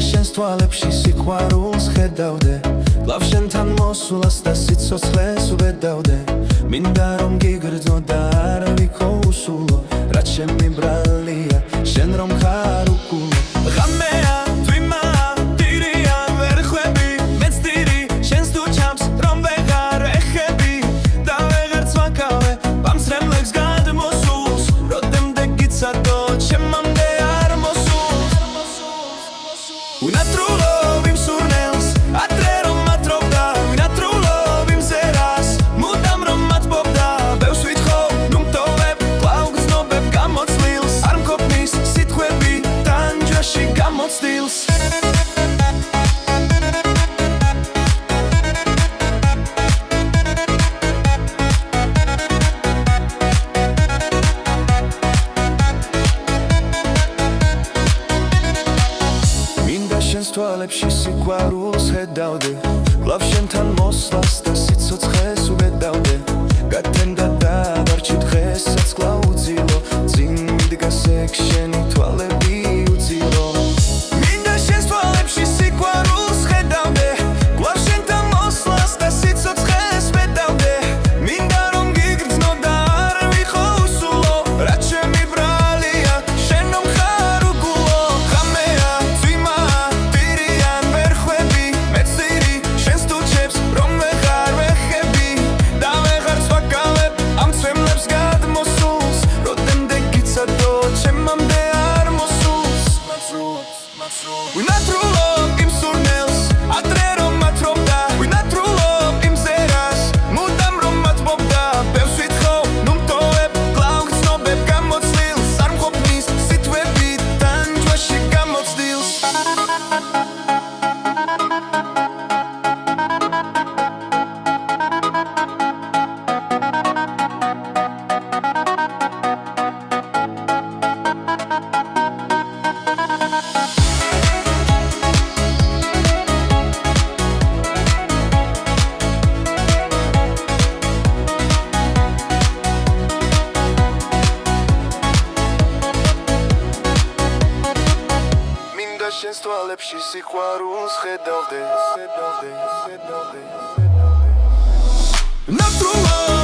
შენს თვალებში სიყვარულს ხედავდე გლავ შენთან მოსვლას და სიცოცხლეს ვედავდე მინდა რომ გიგრძნო და არ ვიქო უსულო რაც ჩემი ბრალია შენ რომ ხარ უკულო ღამეა თვიმაა დირია ვერ ხვები მეც დირი შენს თუ ჩამს რომ ვეღარ ეხები და ვეღარც ვაკავე ბამსრემლებს გადმოსულს როდემდე გიცადო ჩემამდე არ მოსულს ვინათრულობ იმ სურნელს ადრე რომ მათრობდა ვინათრულობ იმ ზერას მუდამ რომ მათბობდა ბევრს ვითხოვ ნუ მტოვებ კვლავ გრძნობებ გამოცდილს არ მყოფნის სიტყვები ტანჯვაში გამოცდილს შენს თვალებში სიყვარულს ხედავდე გლავ შენთან მოსვლას და სიცოცხლეს ვედავდე გათენდა და დარჩი დღესაც კვლავ უძილო წინ მიდგას ეგ შენი თვალები უძილო მინდა შენს თვალებში სიყვარულს ხედავდე გლავ შენთან მოსვლას და სიცოცხლეს ვედავდე მინდა რომ გიგრძნო და არ ვიყო უსულო რაც ჩემი ბრალია შენ რომ ხარ უგულო ღამეა თვიმაა ვინათრულობ იმ სურნელს ადრე რომ მათრობდა ვინათრულობ იმ ზერას მუდამ რომ მათბობდა ბევრს ვითხოვ ნუ მტოვებ კვლავ გრძნობებ გამოცდილს არ მყოფნის სიტყვები ტანჯვაში გამოცდილს შენს თვალებში სიყვარულს ხედავდე ნათრულობ